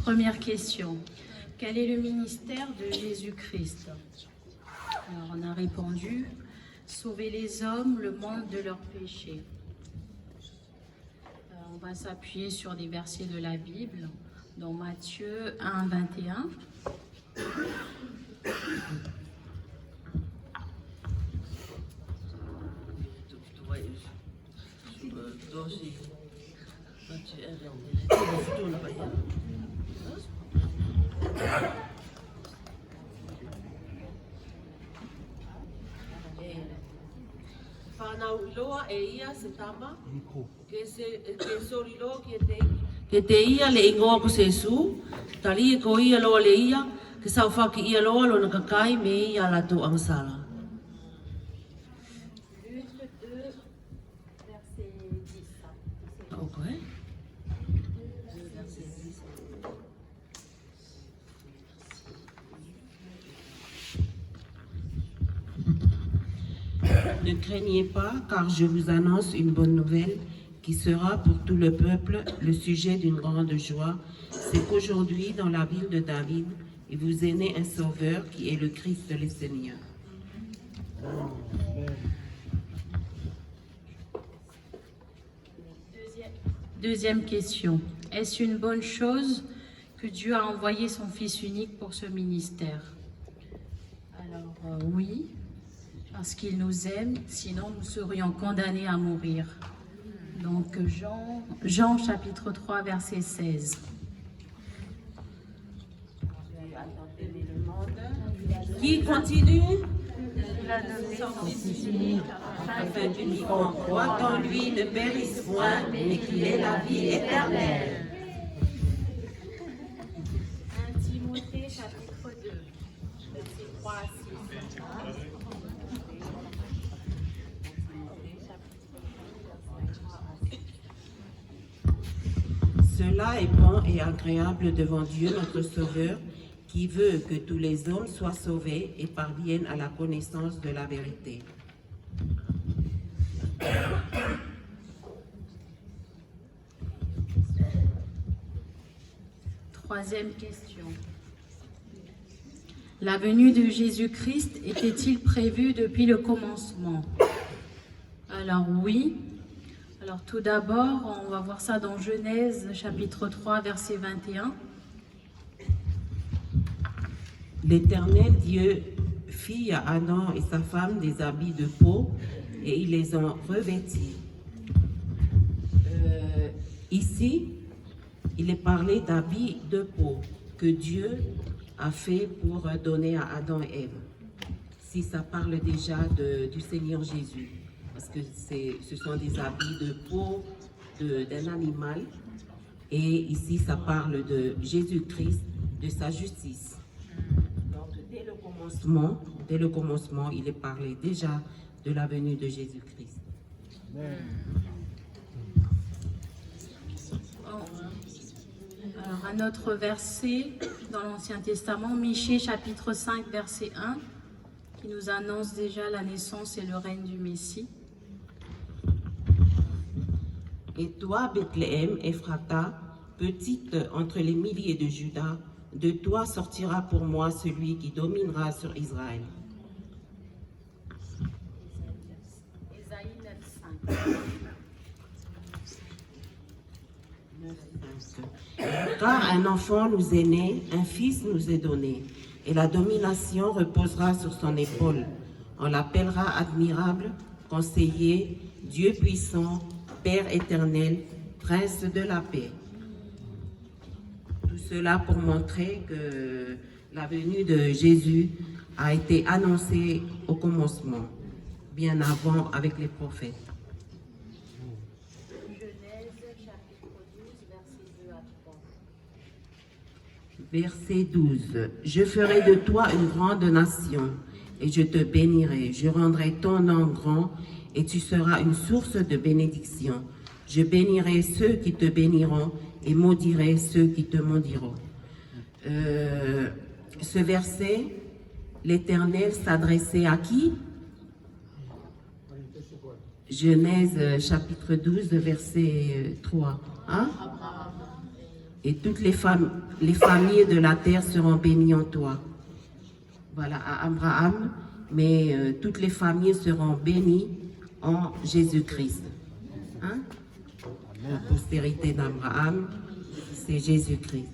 Première question. Quel est le ministère de Jésus-Christ? Alors, on a répondu, sauver les hommes, le monde de leurs péchés. On va s'appuyer sur des versets de la Bible, dans Matthieu 1, 21. Ke te ia le ingoa ko se su, tali e ko ia loa le ia, ke sau whaki ia loa lo na kakai me ia la tu angsala. Luc 2, verset 10. Okay. Ne craignez pas, car je vous annonce une bonne nouvelle qui sera pour tout le peuple le sujet d'une grande joie. C'est qu'aujourd'hui, dans la ville de David, il vous est né un sauveur qui est le Christ le Seigneur. Deuxième question. Est-ce une bonne chose que Dieu a envoyé son Fils unique pour ce ministère? Alors oui, parce qu'il nous aime, sinon nous serions condamnés à mourir. Donc Jean chapitre 3 verset 16. Qui continue? Afin que quiconque croit en lui ne périsse point, mais qu'il ait la vie éternelle. 1 Timothée chapitre 2 verset 3 à 6. Cela est bon et agréable devant Dieu notre Sauveur, qui veut que tous les hommes soient sauvés et parviennent à la connaissance de la vérité. Troisième question. La venue de Jésus-Christ était-il prévue depuis le commencement? Alors oui. Alors tout d'abord, on va voir ça dans Genèse chapitre 3 verset 21. L'Éternel Dieu fit à Adam et sa femme des habits de peau et ils les ont revêtis. Ici, il est parlé d'habits de peau que Dieu a fait pour donner à Adam et Ève. Si ça parle déjà du Seigneur Jésus, parce que ce sont des habits de peau d'un animal, et ici ça parle de Jésus-Christ, de sa justice. Donc dès le commencement, il est parlé déjà de la venue de Jésus-Christ. Alors un autre verset dans l'Ancien Testament, Michée chapitre 5 verset 1, qui nous annonce déjà la naissance et le règne du Messie. Et toi, Bethléem, Ephrata, petite entre les milliers de Juda, de toi sortira pour moi celui qui dominera sur Israël. Ésaïe 9:5. Car un enfant nous est né, un fils nous est donné, et la domination reposera sur son épaule. On l'appellera admirable, conseiller, Dieu puissant, Père éternel, Prince de la paix. Tout cela pour montrer que la venue de Jésus a été annoncée au commencement, bien avant avec les prophètes. Genèse chapitre 12 verset 2 à 3. Verset 12. Je ferai de toi une grande nation, et je te bénirai. Je rendrai ton nom grand, et tu seras une source de bénédiction. Je bénirai ceux qui te béniront, et maudirai ceux qui te maudiront. Ce verset, l'Éternel s'adressait à qui? Genèse chapitre 12, verset 3. Hein? Et toutes les familles de la terre seront bénies en toi. Voilà, à Abraham, mais toutes les familles seront bénies en Jésus-Christ. Hein? La postérité d'Abraham, c'est Jésus-Christ.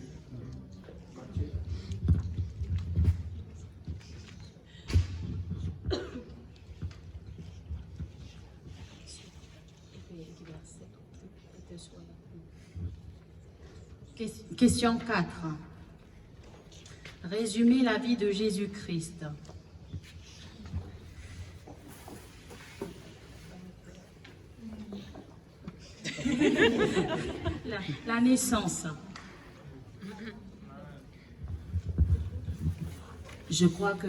Question 4. Résumer la vie de Jésus-Christ. La naissance. Je crois que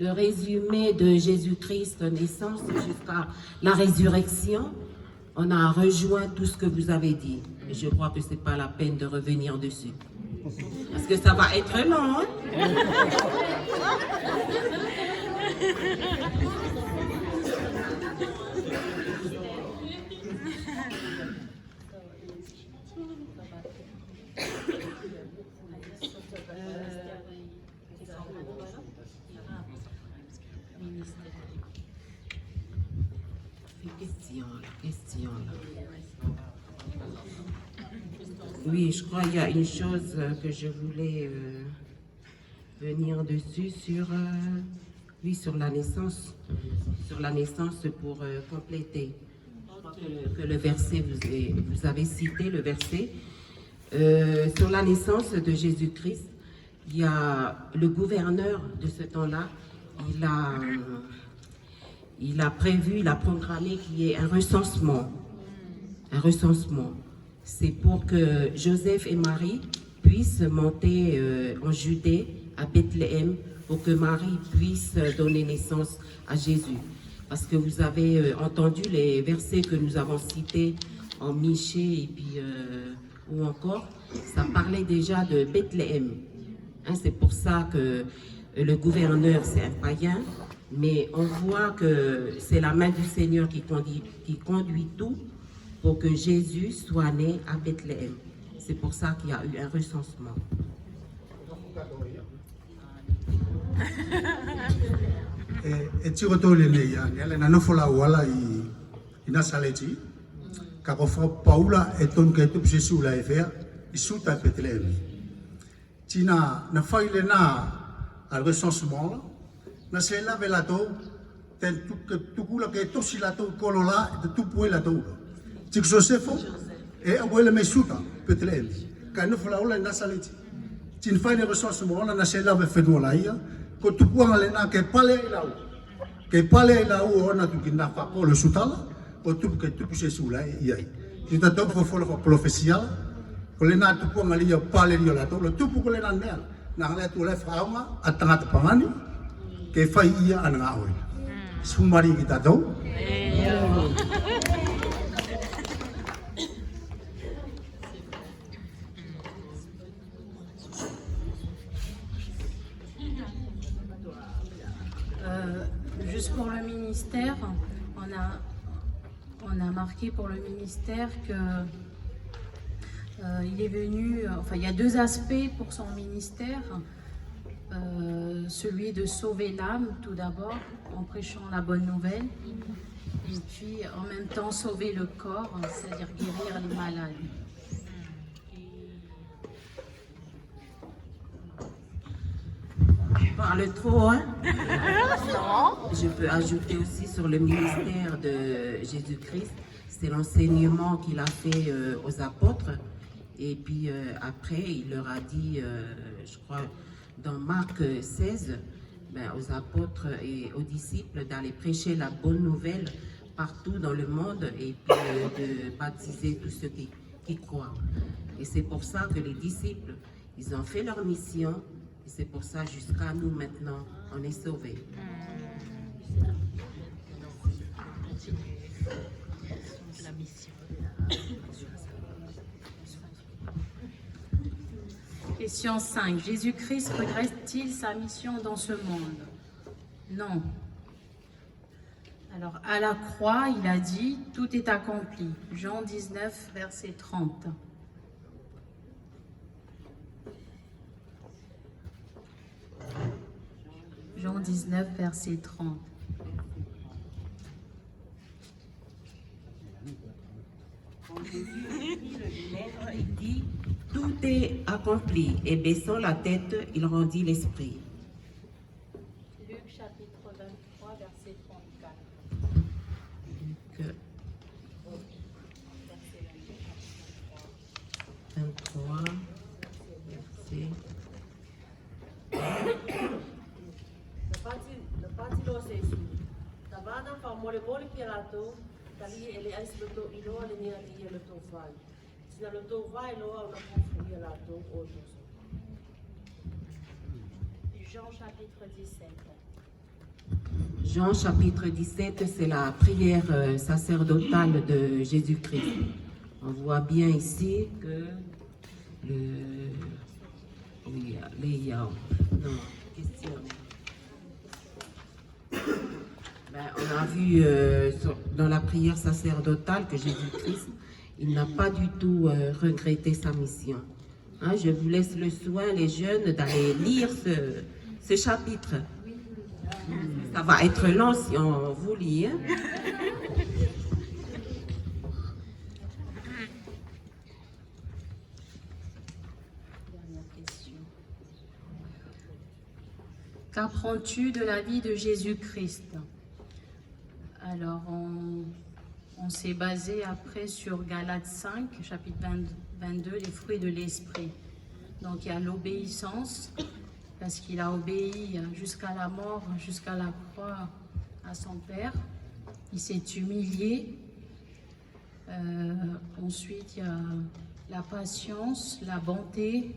le résumé de Jésus-Christ, naissance jusqu'à la résurrection, on a rejoint tout ce que vous avez dit. Et je crois que ce n'est pas la peine de revenir dessus. Parce que ça va être long, hein? Question. Oui, je crois qu'il y a une chose que je voulais venir dessus sur la naissance. Sur la naissance pour compléter. Je crois que le verset, vous avez cité le verset. Sur la naissance de Jésus-Christ, il y a le gouverneur de ce temps-là, il a prévu, il a programmé qu'il y ait un recensement. Un recensement. C'est pour que Joseph et Marie puissent monter en Judée, à Bethléem, pour que Marie puisse donner naissance à Jésus. Parce que vous avez entendu les versets que nous avons cités en Michée et puis ou encore, ça parlait déjà de Bethléem. Hein, c'est pour ça que le gouverneur, c'est un païen, mais on voit que c'est la main du Seigneur qui conduit tout pour que Jésus soit né à Bethléem. C'est pour ça qu'il y a eu un recensement. E tiro tō le nei a ele na nofola wala I Nasaleti ka ko fa Paula e ton ke tu Jesu la efea I suta Bethlehem. Tina na faile na al recensement na se la velato ten tu kula ke to silato kolola de tu puela to. Tik Josefo e abuela me suta Bethlehem. Ka nofola wala Nasaleti. Tin faile recensement na se la ve fedula ia ko tu puanga le na ke pale ilau. Ke pale ilau ona tu kina fa ko le sutala o tu ke tu Jesu la ia. Ti ta to fo la profecia ko le na tu puanga le pale io la to le tu ko le na nea na le tu le fauma atanga te pangani ke fai ia ana oi. Sumari kita to. Juste pour le ministère, on a marqué pour le ministère que il est venu, enfin il y a deux aspects pour son ministère, celui de sauver l'âme tout d'abord en prêchant la bonne nouvelle, et puis en même temps sauver le corps, c'est-à-dire guérir les malades. Parle trop, hein? Je peux ajouter aussi sur le ministère de Jésus-Christ, c'est l'enseignement qu'il a fait aux apôtres. Et puis après, il leur a dit, je crois, dans Marc 16, aux apôtres et aux disciples d'aller prêcher la bonne nouvelle partout dans le monde et puis de baptiser tous ceux qui croient. Et c'est pour ça que les disciples, ils ont fait leur mission. Et c'est pour ça, jusqu'à nous maintenant, on est sauvés. Question 5. Jésus-Christ regrette-t-il sa mission dans ce monde? Non. Alors, à la croix, il a dit, tout est accompli. Jean 19, verset 30. Jean 19, verset 30. Quand Jésus prit le vinaigre, il dit, tout est accompli. Et baissant la tête, il rendit l'esprit. Luc chapitre 23, verset 34. Luc 23, verset. Napati lo sa isu. Tabana pa mole pirato, tali ele ais loto ilo ale ni ali loto vai. Sina loto vai lo una confu lato oto. Jean chapitre 17. Jean chapitre 17, c'est la prière sacerdotale de Jésus-Christ. On voit bien ici que on a vu dans la prière sacerdotale que Jésus-Christ, il n'a pas du tout regretté sa mission. Hein, je vous laisse le soin, les jeunes, d'aller lire ce chapitre. Ça va être long si on vous lit. Hein? Dernière question. Qu'apprends-tu de la vie de Jésus-Christ? Alors, on s'est basé après sur Galates 5, chapitre 22, les fruits de l'esprit. Donc, il y a l'obéissance, parce qu'il a obéi jusqu'à la mort, jusqu'à la croix à son Père. Il s'est humilié. Ensuite, il y a la patience, la bonté,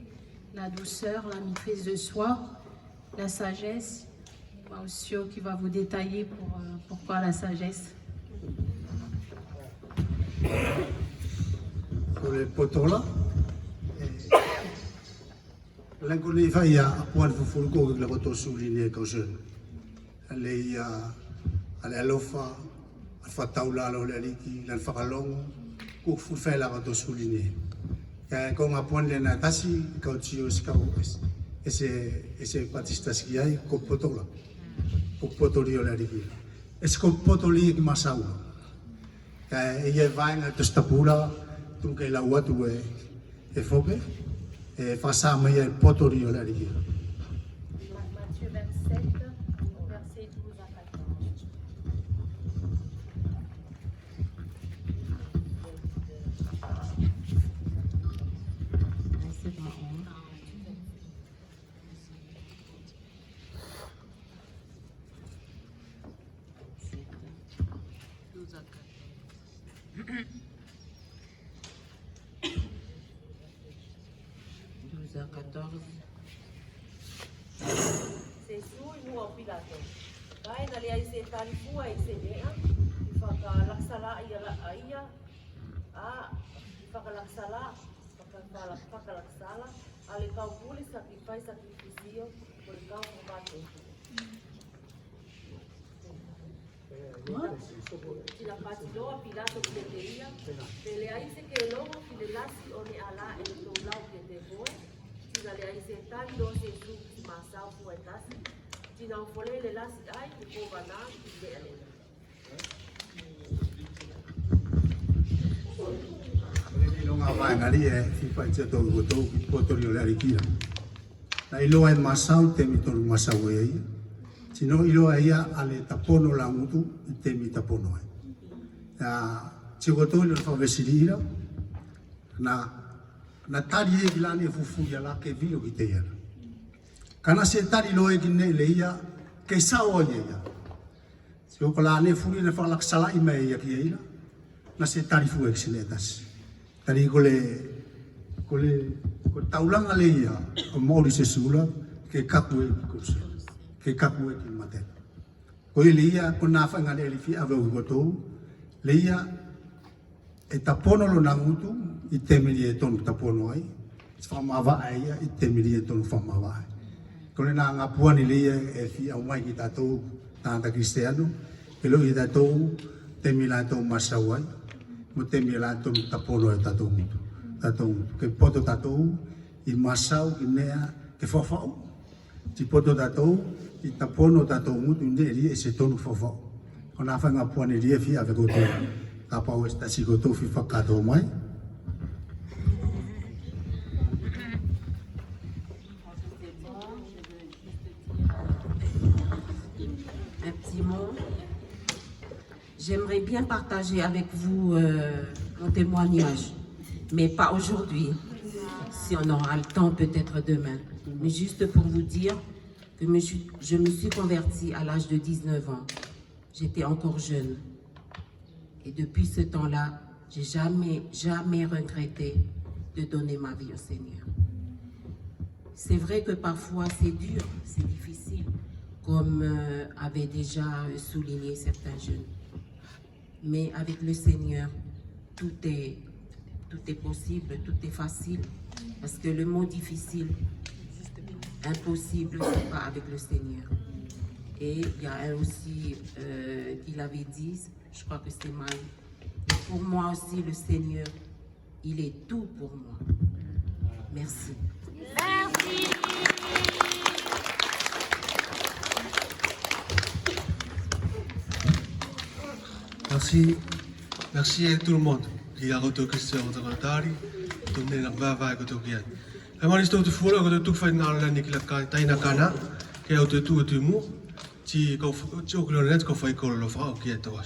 la douceur, la maîtrise de soi, la sagesse. Mauricio qui va vous détailler pourquoi la sagesse. Pour les potos là, l'ingénieur il va y a point de vous que le poteau souligné quand jeune. Elle à l'offre, elle fait taula l'oliki, elle fait long, pour faire la poteau souligné. Quand on point de natation, quand tu es et c'est Batistas qui aille comme poteau là. Pour potoli o l'aliki. Est-ce que potoli ki masau? E vai na te stapula, tu ke la watu e foke, e fasa mai e potoli o l'aliki. Matthieu 27, verset 12 à 14. C'est bon. Se sui no pilato. Dai na le ai se tali fu ai se nea. Faka laksala ia la aia. Faka laksala, faka laksala. Ale kau puli sacrificio por el kau combate. La patilo a Pilato que quería, le dice que el lobo que le lasi o le ala el doblao que te voy, si la le dice tal no se su masao fue casi, si no fue le lasi ay que puedo ganar y de arena. Ilo nga vai ngari e fifa i te tau kotou ki potori o l'aliki. Na ilo ai masau te mitoru masau e ia. Sino ilo ia ale tapono la mutu i te mi tapono ai. Te kotou ilo whawesiri ira. Na tari e ki lani e fufu ia la ke vilo ki te ia. Kana se tari lo e ki ne le ia ke sao ia ia. Se o kala ne furi ne whalaksala i mea ia ki ia. Na se tari fu e ki tasi. Tari ko taulanga le ia o mori se sula ke kapu e kusa. Ke kapu e ki mate. Ko le ia ko na whanga le fi ave o kotou. Le ia e tapono lo nangutu i te miri e tonu tapono ai. Whamawa ai ia i te miri e tonu whamawa ai. Ko le nga puani le ia e fi au mai ki tatou tanta kristiano. Pelo i tatou te mila tau masawai, mo te mila tau tapono e tatou mutu. Tatou ke poto tatou i masau i nea ke whawhau. Ti poto tatou i tapono tatou mutu i nea ria e se tonu whawhau. O nā whanga puane ria fi ave koto ka pau e stasi koto fi whakato mai. Un petit mot. J'aimerais bien partager avec vous mon témoignage, mais pas aujourd'hui. Si on aura le temps, peut-être demain. Mais juste pour vous dire que je me suis convertie à l'âge de 19 ans. J'étais encore jeune. Et depuis ce temps-là, j'ai jamais regretté de donner ma vie au Seigneur. C'est vrai que parfois c'est dur, c'est difficile, comme avaient déjà souligné certains jeunes. Mais avec le Seigneur, tout est possible, tout est facile. Parce que le mot difficile, impossible, c'est pas avec le Seigneur. Et il y a un aussi qui l'avait dit, je crois que c'est mal. Pour moi aussi, le Seigneur, il est tout pour moi. Merci. Merci. Merci. Merci à tout le monde qui a reçu Christian de Rotary. Tout le monde va voir que tout vient. Et moi, je suis tout fou là que tout fait dans l'année qui l'a taïna cana, qui a tout tout mou. Tu au clonet qu'on fait qu'on le fera qui est toi.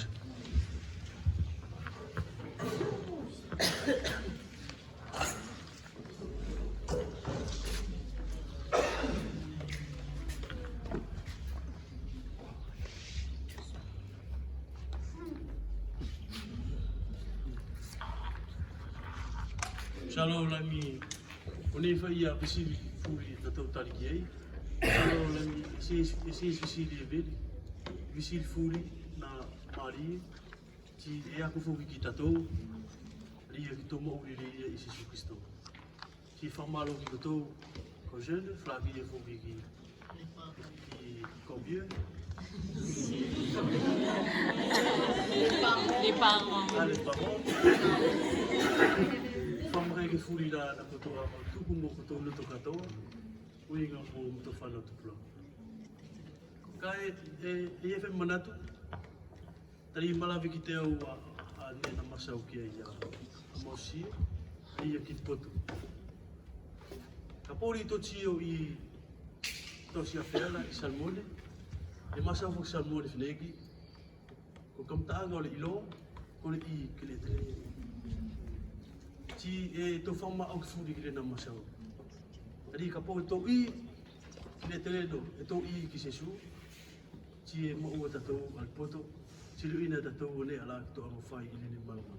Shalom lami, oni fa ia pisili furi tatou tariki ai. Shalom lami, ese pisili e veri, pisili furi na Maria, ti e aku fuki ki tatou, ria ki tomo uri ria i Jesus Christo. Ti whamalo ki tatou ko jeune, Flavie e fuki ki combien? Les parents. Ah, les parents. Whamare ke furi la na kotoa ma tuku mo kotoa luto katoa, uinga mo mto whana tuplo. Ka e whi manatu, tari malawi ki te au a nena masau ki a mosia, ia ki potu. Ka pori to tio i tosi a whiala i salmone, e masau fok salmone whinegi, ko kamtaanga ole ilo, kone i ki le te. Ti e to whama au ki furi ki le na masau. Tari ka po e to i ki le te reno, e to i ki sesu, ti e mo ua tatou al poto, ti lu ina tatou o le ala ki to amo whai i le ni malama.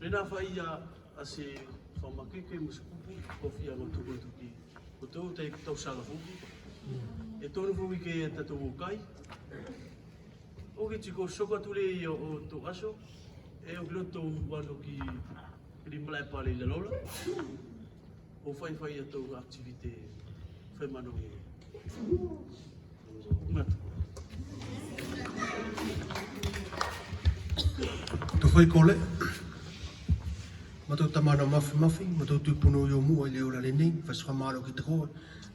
Rena whai a se whama keke musukupu, kofi a ngotuko tuki. Ko tau te tau sala fuki. E tonu fuki ke tatou o kai. O ke tiko soka tule i o to aso, e o kiloto wano ki rimlai pale i la lola. O whai a tau aktivite whai mano i. Ngata. Tu fai kole. Matou tamana mafi, matou tupuno yo mua i leo la lenei, fas whamaro ki te koe.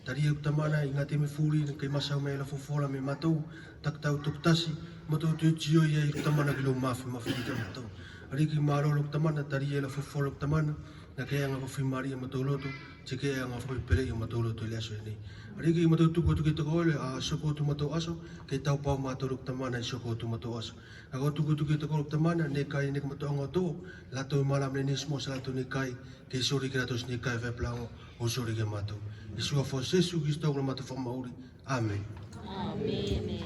Tari au tamana i ngā te me furi, kei masau me la fofola me matou, taktau tuktasi, matou tu tio ia i tamana ki lo mafi ki te matou. Ariki marolo ki tamana, tari e la fofola ki tamana, na kei anga kofi maria matou loto, te kei anga kofi pere i matou loto i le aso e nei. Ariki i matou tuku ki te koe, a soko tu matou aso, kei tau pau matou ki tamana i soko tu matou aso. Ako tuku ki te koe ki tamana, ne kai ne matou anga tō, lato i malam ne nismo sa lato ne kai, kei sori ki latos ne kai veplango, o sori ki matou. Isua fo sesu ki stau matou whamauri. Amen. Amen.